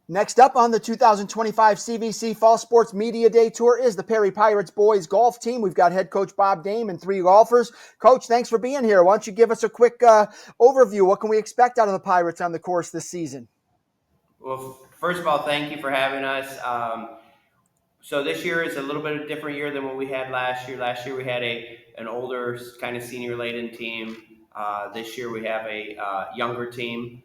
Next up on the 2025 CVC Fall Sports Media Day Tour is the Perry Pirates boys golf team. We've got head coach Bob Dame and three golfers. Coach, thanks for being here. Why don't you give us a quick overview? What can we expect out of the Pirates on the course this season? Well, first of all, thank you for having us. So this year is a little bit of a different year than what we had last year. Last year we had an older kind of senior laden team. This year we have a younger team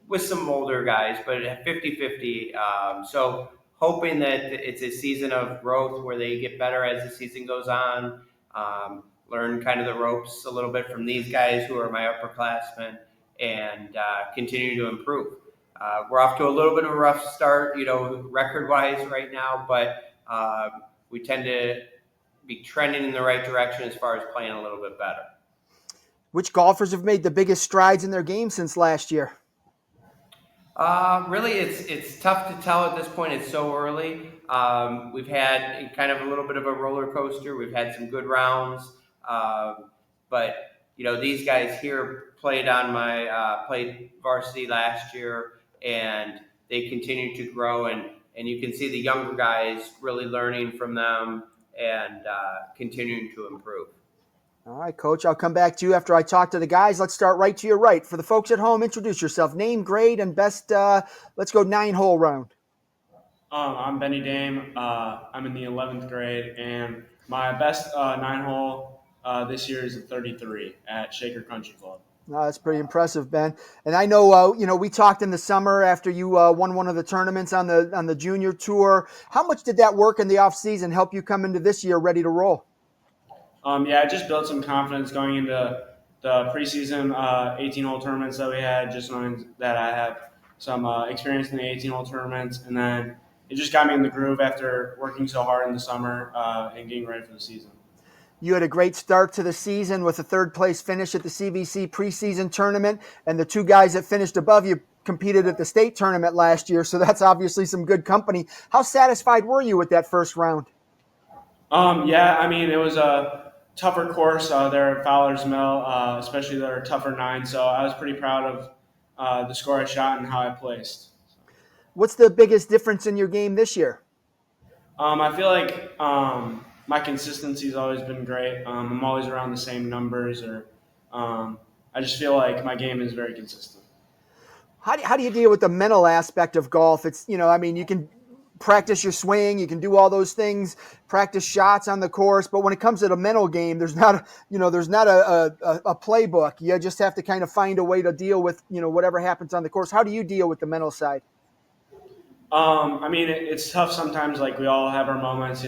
with some older guys, but 50-50. So hoping that it's a season of growth where they get better as the season goes on, learn kind of the ropes a little bit from these guys who are my upperclassmen, and continue to improve. We're off to a little bit of a rough start, record-wise right now, but we tend to be trending in the right direction as far as playing a little bit better. Which golfers have made the biggest strides in their game since last year? Really, it's tough to tell at this point. It's so early. We've had kind of a little bit of a roller coaster. We've had some good rounds, but these guys here played varsity last year, and they continue to grow. And you can see the younger guys really learning from them and continuing to improve. All right, Coach, I'll come back to you after I talk to the guys. Let's start right to your right. For the folks at home, introduce yourself. Name, grade, and best, let's go 9-hole round. I'm Benny Dame. I'm in the 11th grade, and my best 9-hole this year is a 33 at Shaker Country Club. No, that's pretty impressive, Ben. And I know, we talked in the summer after you won one of the tournaments on the junior tour. How much did that work in the off season help you come into this year ready to roll? I just built some confidence going into the preseason 18-hole tournaments that we had, just knowing that I have some experience in the 18-hole tournaments, and then it just got me in the groove after working so hard in the summer and getting ready for the season. You had a great start to the season with a third-place finish at the CVC preseason tournament, and the two guys that finished above you competed at the state tournament last year, so that's obviously some good company. How satisfied were you with that first round? It was a tougher course there at Fowler's Mill, especially their tougher 9. So I was pretty proud of the score I shot and how I placed. What's the biggest difference in your game this year? I feel like my consistency has always been great. I'm always around the same numbers, I just feel like my game is very consistent. How do you deal with the mental aspect of golf? It's, you can practice your swing, you can do all those things, practice shots on the course, but when it comes to the mental game, there's not a playbook. You just have to kind of find a way to deal with, whatever happens on the course. How do you deal with the mental side? It's tough sometimes, like we all have our moments,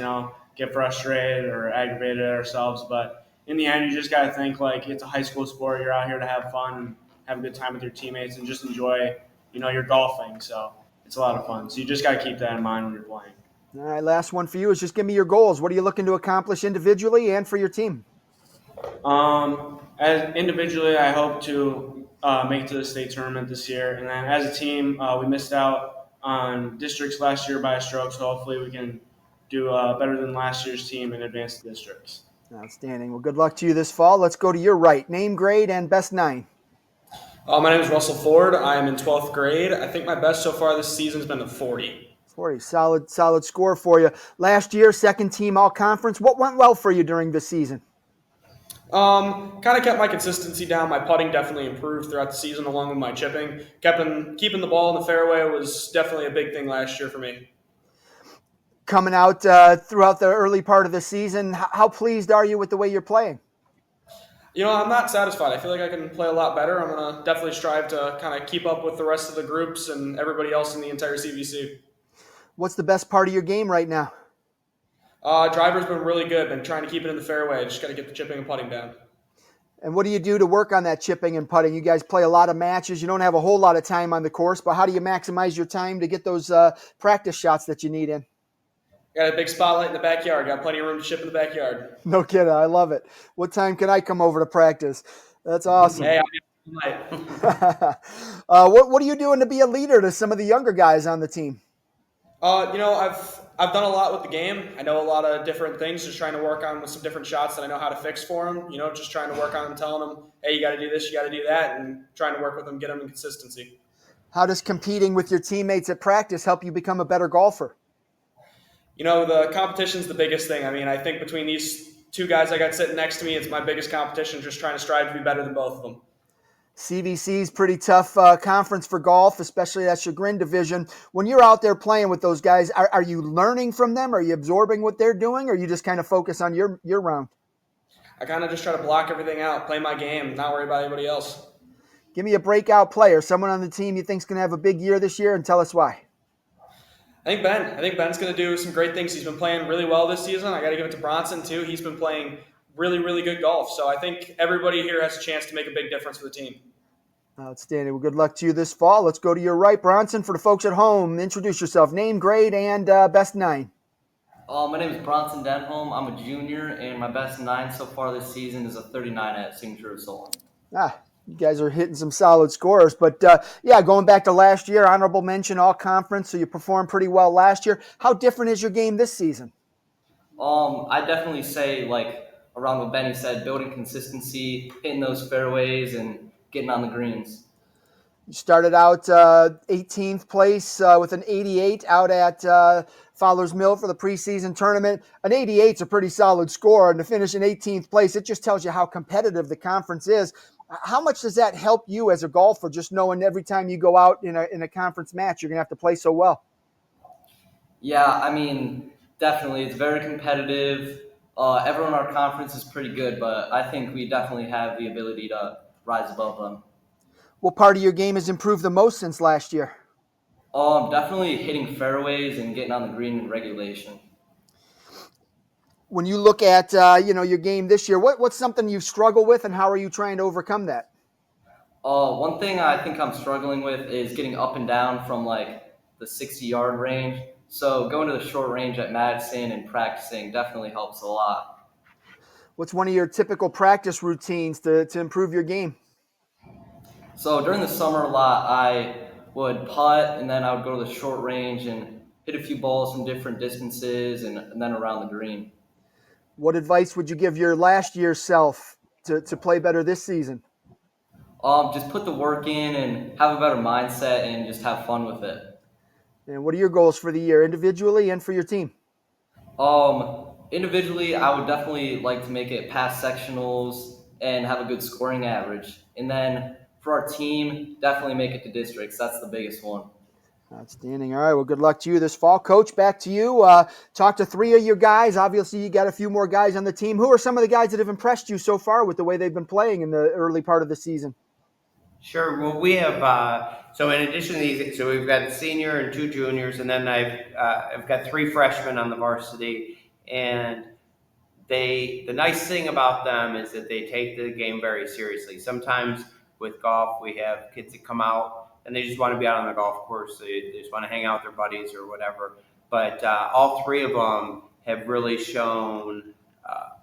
get frustrated or aggravated at ourselves, but in the end, you just got to think like it's a high school sport. You're out here to have fun and have a good time with your teammates and just enjoy, your golfing. So it's a lot of fun. So you just got to keep that in mind when you're playing. All right, last one for you is just give me your goals. What are you looking to accomplish individually and for your team? As individually, I hope to make it to the state tournament this year. And then as a team, we missed out on districts last year by a stroke, so hopefully we can do better than last year's team and advance to districts. Outstanding. Well, good luck to you this fall. Let's go to your right. Name, grade, and best 9. My name is Russell Ford. I am in 12th grade. I think my best so far this season has been a 40. 40, solid score for you. Last year, second team all-conference. What went well for you during the season? Kind of kept my consistency down. My putting definitely improved throughout the season along with my chipping. Keeping the ball in the fairway was definitely a big thing last year for me. Coming out throughout the early part of the season, how pleased are you with the way you're playing? I'm not satisfied. I feel like I can play a lot better. I'm going to definitely strive to kind of keep up with the rest of the groups and everybody else in the entire CVC. What's the best part of your game right now? Driver's been really good. Been trying to keep it in the fairway. Just got to get the chipping and putting down. And what do you do to work on that chipping and putting? You guys play a lot of matches. You don't have a whole lot of time on the course, but how do you maximize your time to get those practice shots that you need in? Got a big spotlight in the backyard. Got plenty of room to chip in the backyard. No kidding. I love it. What time can I come over to practice? That's awesome. Hey, what are you doing to be a leader to some of the younger guys on the team? I've done a lot with the game. I know a lot of different things, just trying to work on with some different shots that I know how to fix for them. Just trying to work on them, telling them, hey, you got to do this, you got to do that, and trying to work with them, get them in consistency. How does competing with your teammates at practice help you become a better golfer? The competition's the biggest thing. I mean, I think between these two guys I got sitting next to me, it's my biggest competition, just trying to strive to be better than both of them. CVC is pretty tough conference for golf, especially that Chagrin division. When you're out there playing with those guys, are you learning from them? Are you absorbing what they're doing? Or you just kind of focus on your round? I kind of just try to block everything out, play my game, not worry about anybody else. Give me a breakout player, someone on the team you think's going to have a big year this year, and tell us why. I think Ben's going to do some great things. He's been playing really well this season. I got to give it to Bronson, too. He's been playing really, really good golf. So I think everybody here has a chance to make a big difference for the team. Outstanding. Well, good luck to you this fall. Let's go to your right, Bronson. For the folks at home, introduce yourself. Name, grade, and best 9. My name is Bronson Denholm. I'm a junior, and my best 9 so far this season is a 39 at Signature of Solon. You guys are hitting some solid scores. But, going back to last year, honorable mention, all-conference, so you performed pretty well last year. How different is your game this season? I definitely say, around what Benny said, building consistency, hitting those fairways, and getting on the greens. You started out 18th place with an 88 out at Fowler's Mill for the preseason tournament. An 88 is a pretty solid score, and to finish in 18th place, it just tells you how competitive the conference is. How much does that help you as a golfer, just knowing every time you go out in a conference match, you're going to have to play so well? Yeah, I mean, definitely. It's very competitive. Everyone in our conference is pretty good, but I think we definitely have the ability to rise above them. What part of your game has improved the most since last year? Definitely hitting fairways and getting on the green in regulation. When you look at your game this year, what's something you've struggled with, and how are you trying to overcome that? One thing I think I'm struggling with is getting up and down from the 60-yard range. So going to the short range at Madison and practicing definitely helps a lot. What's one of your typical practice routines to improve your game? So during the summer a lot, I would putt, and then I would go to the short range and hit a few balls from different distances and then around the green. What advice would you give your last year's self to play better this season? Just put the work in and have a better mindset and just have fun with it. And what are your goals for the year, individually and for your team? Individually, I would definitely like to make it past sectionals and have a good scoring average. And then for our team, definitely make it to districts. That's the biggest one. Outstanding. All right, well, good luck to you this fall. Coach, back to you. Talk to 3 of your guys. Obviously, you got a few more guys on the team. Who are some of the guys that have impressed you so far with the way they've been playing in the early part of the season? Sure. Well, we have so in addition to these, so we've got a senior and 2 juniors, and then I've got 3 freshmen on the varsity. And the nice thing about them is that they take the game very seriously. Sometimes with golf, we have kids that come out and they just want to be out on the golf course. They just want to hang out with their buddies or whatever. But all 3 of them have really shown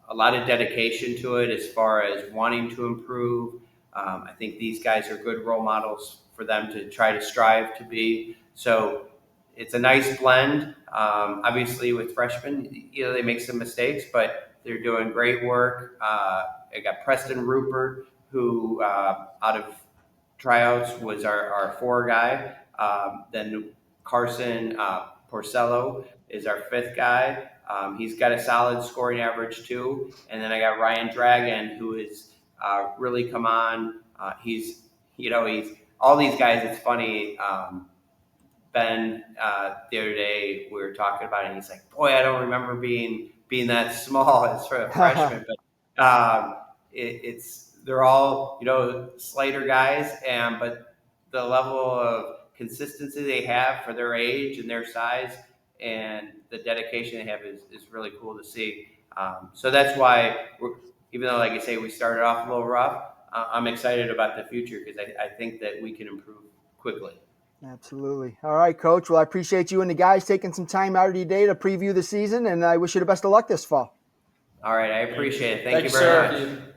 a lot of dedication to it as far as wanting to improve. I think these guys are good role models for them to try to strive to be. So it's a nice blend. Obviously, with freshmen, they make some mistakes, but they're doing great work. I got Preston Rupert, who out of tryouts was our 4 guy. Then Carson Porcello is our 5th guy. He's got a solid scoring average too. And then I got Ryan Dragon, who is really come on. He's all these guys. It's funny. Ben, the other day we were talking about it, and he's like, "Boy, I don't remember being that small as for a freshman." But they're all Slater guys, but the level of consistency they have for their age and their size, and the dedication they have is really cool to see. So that's why even though, like I say, we started off a little rough, I'm excited about the future because I think that we can improve quickly. Absolutely. All right, Coach. Well, I appreciate you and the guys taking some time out of your day to preview the season, and I wish you the best of luck this fall. All right, I appreciate it. Thank you sir. very much.